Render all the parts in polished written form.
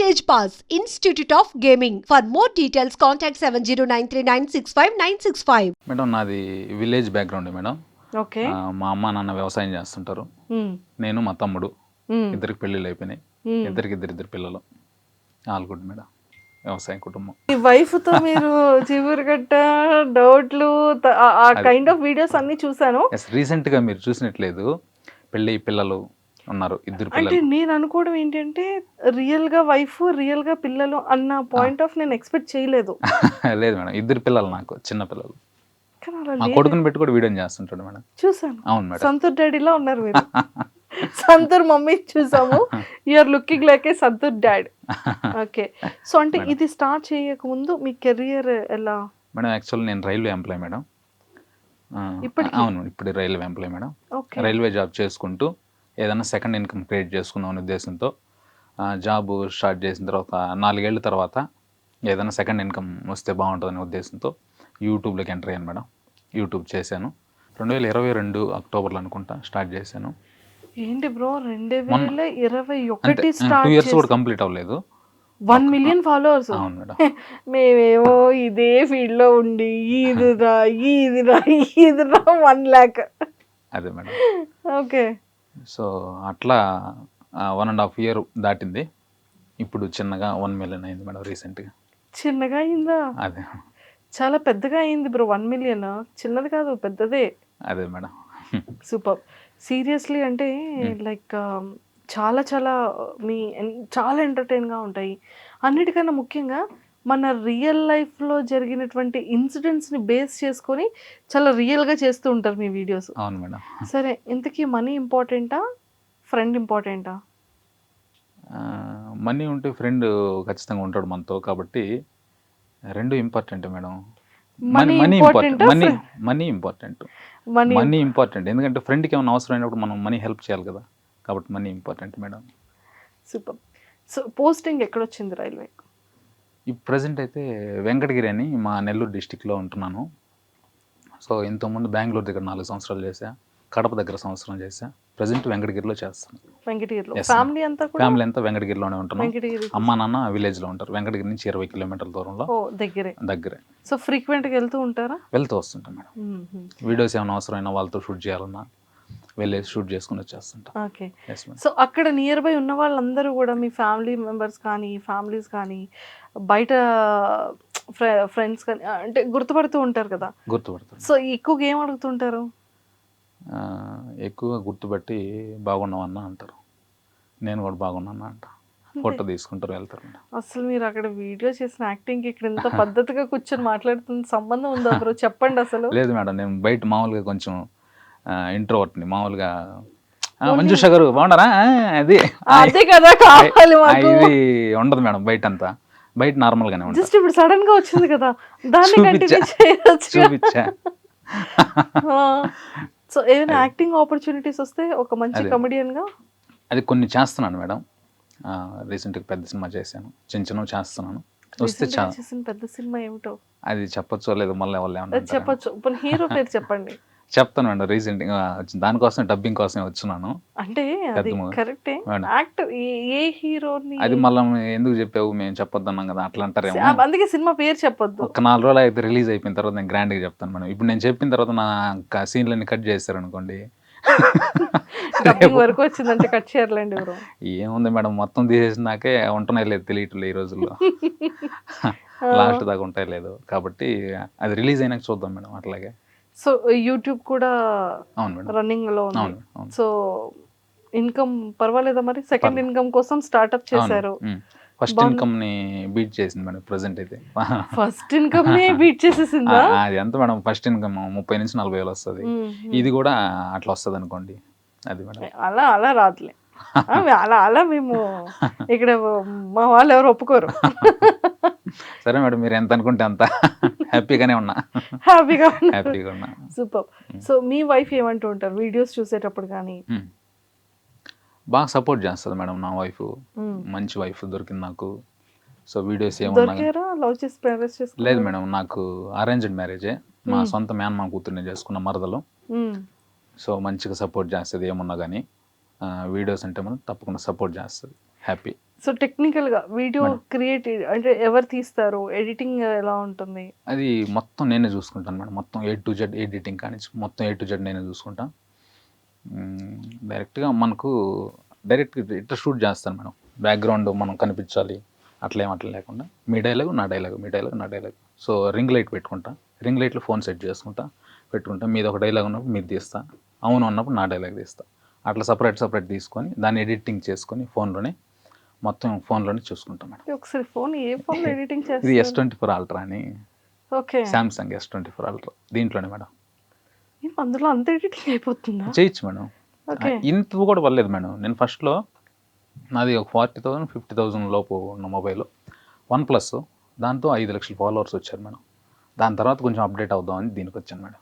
Stage Pass, Institute of Gaming. For more details, contact 709396596. Madam నాది village background madam. Okay. మా అమ్మ నాన్న వ్యవసాయం చేస్తుంటారు. నేను మా తమ్ముడు ఇద్దరికి పెళ్ళిళ్ళు అయిపోయినాయి. ఇద్దరు పిల్లలు. All good madam. వ్యవసాయ కుటుంబం. ఈ వైఫ్ తో మీరు చివురుగట్ట డౌట్లు ఆ కైండ్ ఆఫ్ వీడియోస్ అన్ని చూసాను. రీసెంట్ గా మీరు చూసినట్లేదు, పెళ్ళి పిల్లలు ఉన్నారు, ఇద్దరు అంటే పిల్లలు. నేను అనుకోవడం ఏంటంటే రియల్ గా వైఫ్ రియల్ గా పిల్లలు అన్న పాయింట్ ఆఫ్ నేను ఎక్స్పెక్ట్ చేయలేదు. లేదు మేడం, ఇద్దరు పిల్లలు, నాకు చిన్న పిల్లలు. కానీ అలా మా కొడుకుని పెట్టి కూడా వీడియో చేస్తుంటాడు మేడం. చూసాను. అవును మేడం. సంతూర్ డాడీలా ఉన్నారు మీరు. సంతూర్ మమ్మీ చూసాము, you're looking like a Santoor dad. Okay. So అంటే ఇది స్టార్ట్ చేయక ముందు మీ కెరియర్ ఎలా మేడం? యాక్చువల్ నేను రైల్వే ఎంప్లాయ్ మేడం. అవును, ఇప్పుడు railway employee madam. Railway job చేసుకుంటూ ఏదైనా సెకండ్ ఇన్కమ్ క్రియేట్ చేసుకుందాం అనే ఉద్దేశంతో జాబ్ స్టార్ట్ చేసిన తర్వాత 4 ఏళ్ళ తర్వాత ఏదైనా సెకండ్ ఇన్కమ్ వస్తే బాగుంటుందనే ఉద్దేశంతో యూట్యూబ్లోకి ఎంటర్ అయ్యాను మేడం. యూట్యూబ్ చేశాను 2022 అక్టోబర్లో అనుకుంటా స్టార్ట్ చేశాను. ఏంటి బ్రో 2021 స్టార్ట్ 2 ఇయర్స్ కూడా కంప్లీట్ అవ్వలేదు. 1 మిలియన్ ఫాలోవర్స్. అవును మేడం. మేమేమో ఇదే ఫీల్డ్ లో ఉండి ఈదిరా 1 lakh. అదే మేడం. ఓకే. సో అట్లా 1.5 year దాటింది. ఇప్పుడు చిన్నగా 1 million అయింది మేడం రీసెంట్గా. చిన్నగా అయిందా? అదే, చాలా పెద్దగా అయింది బ్రో. 1 million చిన్నది కాదు, పెద్దదే. అదే మేడం. సూపర్. సీరియస్లీ అంటే లైక్ చాలా చాలా చాలా ఎంటర్టైన్గా ఉంటాయి. అన్నిటికన్నా ముఖ్యంగా మన రియల్ లైఫ్లో జరిగినటువంటి ఇన్సిడెంట్స్ని బేస్ చేసుకొని చాలా రియల్గా చేస్తూ ఉంటారు మీ వీడియోస్. అవును మేడం. సరే, ఇంతకీ మనీ ఇంపార్టెంటా, ఫ్రెండ్ ఇంపార్టెంటా? మనీ ఉంటే ఫ్రెండ్ ఖచ్చితంగా ఉంటాడు మనతో, కాబట్టి రెండు ఇంపార్టెంట్ మేడం. మనీ ఇంపార్టెంట్ ఎందుకంటే ఫ్రెండ్కి ఏమైనా అవసరం అయినప్పుడు మనం మనీ హెల్ప్ చేయాలి కదా, కాబట్టి money important madam. Super. So posting ఎక్కడొచ్చింది రైల్వే? ఈ ప్రజెంట్ అయితే వెంకటగిరి అని మా నెల్లూరు డిస్టిక్లో ఉంటున్నాను. సో ఇంతకుముందు బెంగళూరు దగ్గర 4 సంవత్సరాలు చేశా, కడప దగ్గర సంవత్సరం చేశా. ప్రజెంట్ వెంకటగిరిలో చేస్తాను. వెంకటగిరిలో ఫ్యామిలీ అంతా వెంకటగిరిలోనే ఉంటున్నాం. అమ్మ నాన్న విలేజ్లో ఉంటారు. వెంకటగిరి నుంచి 20 కిలోమీటర్ల దూరంలో. దగ్గరే. సో ఫ్రీక్వెంట్గా వెళ్తూ ఉంటారా? వెళ్తూ వస్తుంటాం మేడం. వీడియోస్ ఏమైనా అవసరమైనా వాళ్ళతో షూట్ చేయాలన్నా వెళ్ళేసి షూట్ చేసుకుని వచ్చేస్తుంటాం. ఓకే. సో అక్కడ నియర్ బై ఉన్న వాళ్ళందరూ కూడా మీ ఫ్యామిలీ మెంబర్స్ కానీ, ఫ్యామిలీస్ కానీ, బయట ఫ్రెండ్స్ కానీ అంటే గుర్తుపడుతూ ఉంటారు కదా? గుర్తుపడతారు. సో ఎక్కువగా ఏం అడుగుతుంటారు? ఎక్కువగా గుర్తుపట్టి బాగున్నావన్నా అంటారు, నేను కూడా బాగున్నాను అంట, ఫోటో తీసుకుంటారు, వెళ్తారు. అసలు మీరు అక్కడ వీడియో చేసిన యాక్టింగ్కి ఇక్కడ ఇంత పద్ధతిగా కూర్చొని మాట్లాడుతున్న సంబంధం ఉందా బ్రో? చెప్పండి అసలు. లేదు మేడం, నేను బయట మామూలుగా కొంచెం ఇంట్రోవర్ట్ని, మామూలుగా మంజుష గారు బాగున్నారా అది అదే కదా కావాలి మాకు. ఇది ఉండదు మేడం బయట అంతా. బయట నార్మల్ గానే ఉంటుంది. జస్ట్ ఇప్పుడు సడన్ గా వచ్చింది కదా, దాన్ని కంటిన్యూ చేయొచ్చు. చూపించా. సో ఏమైనా యాక్టింగ్ ఆపర్చునిటీస్ వస్తే ఒక మంచి కమెడియన్ గా? అది కొన్ని చేస్తున్నాను మేడం. రీసెంట్గా పెద్ద సినిమా చేశాను, చిన్న చేస్తున్నాను. వస్తే పెద్ద సినిమా ఏమిటో అది చెప్పొచ్చో లేదు, మళ్ళీ వాళ్ళు ఏమన్నా చెప్పొచ్చు. హీరో పేరు చెప్పండి. చెప్తాను మేడం. రీసెంట్గా దానికోసం డబ్బింగ్ కోసమే వచ్చున్నాను. అంటే కరెక్టే. ఏ హీరోని అది మళ్ళీ ఎందుకు చెప్పావు, మేము చెప్పొద్దు అన్నాం కదా, అట్లా అంటారేమో, అందుకే సినిమా పేరు చెప్పొద్దు. ఒక 4 రోజులు అయితే రిలీజ్ అయిపోయిన తర్వాత నేను గ్రాండ్గా చెప్తాను మేడం. ఇప్పుడు నేను చెప్పిన తర్వాత నా సీన్లన్నీ కట్ చేస్తారు అనుకోండి, వరకు వచ్చిందంటే కట్ చేయర్లేండి ఎవరు. ఏముంది మేడం, మొత్తం తీసేసినాకే ఉంటున్నాయి లేదు తెలియట్లేదు ఈ రోజుల్లో. లాస్ట్ దాకా ఉంటాయి లేదు, కాబట్టి అది రిలీజ్ అయినాక చూద్దాం మేడం. అట్లాగే సో యూట్యూబ్ కూడా రన్నింగ్ లో ఉంది. సో ఇన్కమ్ పర్వాలేదా మరి? సెకండ్ ఇన్కమ్ కోసం స్టార్ట్అప్ చేశారు. ఫస్ట్ ఇన్కమ్ ని బీట్ చేసింది మేడం ప్రెసెంట్ అయితే. ఫస్ట్ ఇన్కమ్ ని బీట్ చేసేసిందా? అది ఎంత మేడం, ఫస్ట్ ఇన్కమ్ 30 నుంచి 40 వేలు వస్తుంది. ఇది కూడా అట్లా వస్తుంది అనుకోండి. అది మేడం అలా రాదులే. అలా మేము ఇక్కడ మా వాళ్ళు ఎవరు ఒప్పుకోరు. సరే మేడం, మీరు ఎంత అనుకుంటే అంత హ్యాపీగా ఉన్నా. సూపర్. సో మీ వైఫ్ ఏమంటూ ఉంటారు వీడియోస్ చూసేటప్పుడు కానీ? బాగా సపోర్ట్ చేస్తుంది మేడం నా వైఫ్. మంచి వైఫ్ దొరికింది నాకు. సో వీడియోస్ ఏమన్నా లేదు మేడం, నాకు అరేంజ్డ్ మ్యారేజే. మా సొంత మేనమామ కూతుర్ని చేసుకున్న మరదలు. సో మంచిగా సపోర్ట్ చేస్తుంది ఏమున్నా కానీ. వీడియోస్ అంటే మనం తప్పకుండా సపోర్ట్ చేస్తుంది. హ్యాపీ. సో టెక్నికల్గా వీడియో క్రియేట్ అంటే ఎవరు తీస్తారు, ఎడిటింగ్ ఎలా ఉంటుంది? అది మొత్తం నేనే చూసుకుంటాను మేడం. మొత్తం A to Z ఎడిటింగ్ కానీ మొత్తం A to Z నేనే చూసుకుంటాను. డైరెక్ట్గా మనకు ఇట్లా షూట్ చేస్తాను మేడం. బ్యాక్గ్రౌండ్ మనం కనిపించాలి అట్లా లేకుండా మీ డైలాగ్ నా డైలాగ్. సో రింగ్ లైట్ పెట్టుకుంటా, రింగ్ లైట్లో ఫోన్ సెట్ చేసుకుంటా పెట్టుకుంటా. మీది ఒక డైలాగ్ ఉన్నప్పుడు మీరు తీస్తా, అవును అన్నప్పుడు నా డైలాగ్ తీస్తా. అట్లా సపరేట్ తీసుకొని దాన్ని ఎడిటింగ్ చేసుకొని ఫోన్లోనే చూసుకుంటాం మేడం. ఒకసారి ఫోన్ ఏ ఫోన్ ఎడిటింగ్ ఇది చేస్తారు? S24 Ultra అని, ఓకే, సామ్సంగ్ S24 Ultra. దీంట్లోనే మేడం. అందులో అంత ఎడిటింగ్ అయిపోతుందా? చేయొచ్చు మేడం. ఓకే, ఇంత కూడా పర్లేదు మేడం. నేను ఫస్ట్లో నాది ఒక 40,000 50,000 లోపు ఉన్న మొబైల్ OnePlus, దాంతో 5 లక్షల ఫాలోవర్స్ వచ్చారు మేడం. దాని తర్వాత కొంచెం అప్డేట్ అవుదామని దీనికి వచ్చాను మేడం.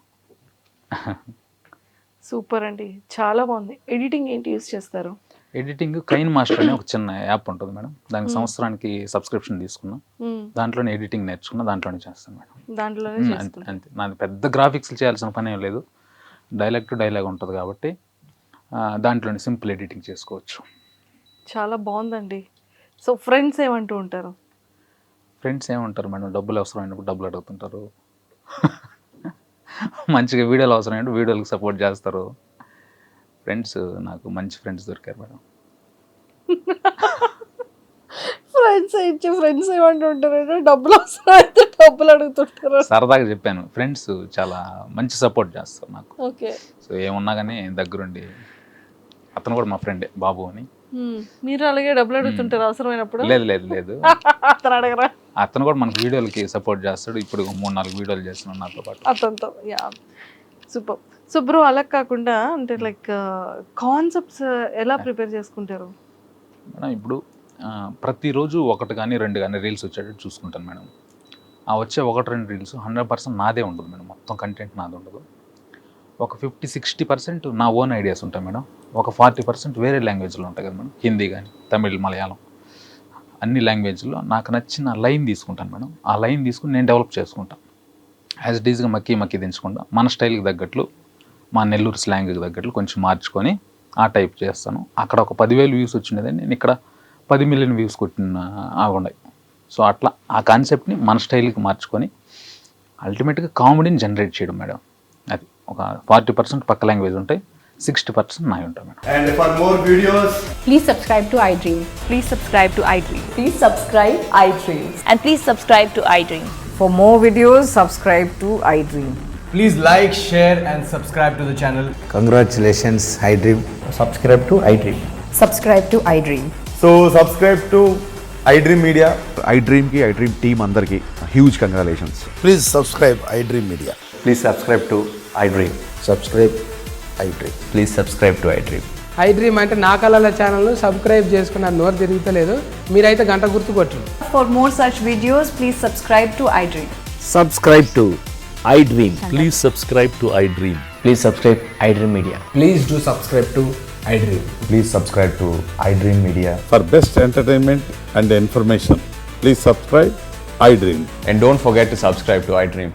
సూపర్ అండి, చాలా బాగుంది. ఎడిటింగ్ ఏంటి యూస్ చేస్తారు? ఎడిటింగ్ కైన్ మాస్టర్ అనే ఒక చిన్న యాప్ ఉంటుంది మేడం. దానికి సంవత్సరానికి సబ్స్క్రిప్షన్ తీసుకున్నా, దాంట్లోనే ఎడిటింగ్ నేర్చుకున్నా, దాంట్లోనే చేస్తాను మేడం. దాంట్లోనే అంతే. నాది పెద్ద గ్రాఫిక్స్ చేయాల్సిన పని ఏం లేదు. డైలాగ్ టు డైలాగ్ ఉంటుంది కాబట్టి దాంట్లోనే సింపుల్ ఎడిటింగ్ చేసుకోవచ్చు. చాలా బాగుందండి. సో ఫ్రెండ్స్ ఏమంటూ ఉంటారు? ఫ్రెండ్స్ ఏమంటారు మేడం, డబ్బులు అవసరమైనప్పుడు డబ్బులు అడుగుతుంటారు, మంచిగా వీడియోలు అవసరమైనప్పుడు వీడియోలకు సపోర్ట్ చేస్తారు. ఫ్రెండ్స్ నాకు మంచి ఫ్రెండ్స్ దొరికారు మేడం. ఫ్రెండ్స్ ఏమంటూ ఉంటారు? డబ్బులు అవసరం అయితే డబ్బులు అడుగుతుంటారు. సరదాగా చెప్పాను, ఫ్రెండ్స్ చాలా మంచి సపోర్ట్ చేస్తారు నాకు. ఓకే, సో ఏమున్నా కానీ దగ్గరుండి, అతను కూడా మా ఫ్రెండే, బాబు అని. మీరు అలాగే డబ్బులు అడుగుతుంటారు అవసరమైనప్పుడు? లేదు అతను అడగరా? అతను కూడా మనకు వీడియోలకి సపోర్ట్ చేస్తాడు. ఇప్పుడు 3-4 వీడియోలు చేస్తున్నాడు నాతో పాటు. అతనితో. Yeah, super. సో బ్రో, అలా కాకుండా అంటే లైక్ కాన్సెప్ట్స్ ఎలా ప్రిపేర్ చేసుకుంటారు మేడం? ఇప్పుడు ప్రతిరోజు 1 కానీ 2 కానీ రీల్స్ వచ్చేటట్టు చూసుకుంటాను మేడం. ఆ వచ్చే 1-2 రీల్స్ 100% నాదే ఉండదు మేడం. మొత్తం కంటెంట్ నాది ఉండదు. ఒక 50-60% నా ఓన్ ఐడియాస్ ఉంటాయి మేడం. ఒక 40% వేరే లాంగ్వేజ్లో ఉంటాయి కదా మేడం. హిందీ కానీ, తమిళ్, మలయాళం, అన్ని లాంగ్వేజ్లో నాకు నచ్చిన లైన్ తీసుకుంటాను మేడం. ఆ లైన్ తీసుకుని నేను డెవలప్ చేసుకుంటాను. యాజ్ ఇట్ ఈజ్గా మక్కి దించకుండా మన స్టైల్కి తగ్గట్లు, మా నెల్లూరు స్లాంగ్కి తగ్గట్లు కొంచెం మార్చుకొని ఆ టైప్ చేస్తాను. అక్కడ ఒక 10,000 వ్యూస్ వచ్చినది, నేను ఇక్కడ 10 మిలియన్ వ్యూస్ కొట్టిన ఆగుండాయి. సో అట్లా ఆ కాన్సెప్ట్ని మన స్టైల్కి మార్చుకొని అల్టిమేట్గా కామెడీని జనరేట్ చేయడం మేడం. అది ఒక 40% పక్క లాంగ్వేజ్ ఉంటాయి, 60% నాయి ఉంటాయి madam. And for more videos, Please subscribe to iDream. Please subscribe to iDream. Please subscribe iDream. And please subscribe to iDream. For more videos, subscribe to iDream. please like, share and subscribe to the channel. Congratulations, iDream. Subscribe to iDream. Subscribe to iDream. So subscribe to iDream Media. iDream team andarki huge congratulations. Please subscribe iDream Media. Please subscribe to iDream. Subscribe iDream. Please subscribe to iDream. iDream అంటే నా కళల ఛానల్ను subscribe చేసుకున్న నోరు తిరుగుతలేదు, మీరైతే గంట గుర్తు కొట్టండి. For more such videos, please subscribe to iDream. Subscribe to iDream. Please subscribe to iDream. Please subscribe iDream Media. Please do subscribe to iDream. Please subscribe to iDream Media. For best entertainment and information, please subscribe iDream. And don't forget to subscribe to iDream.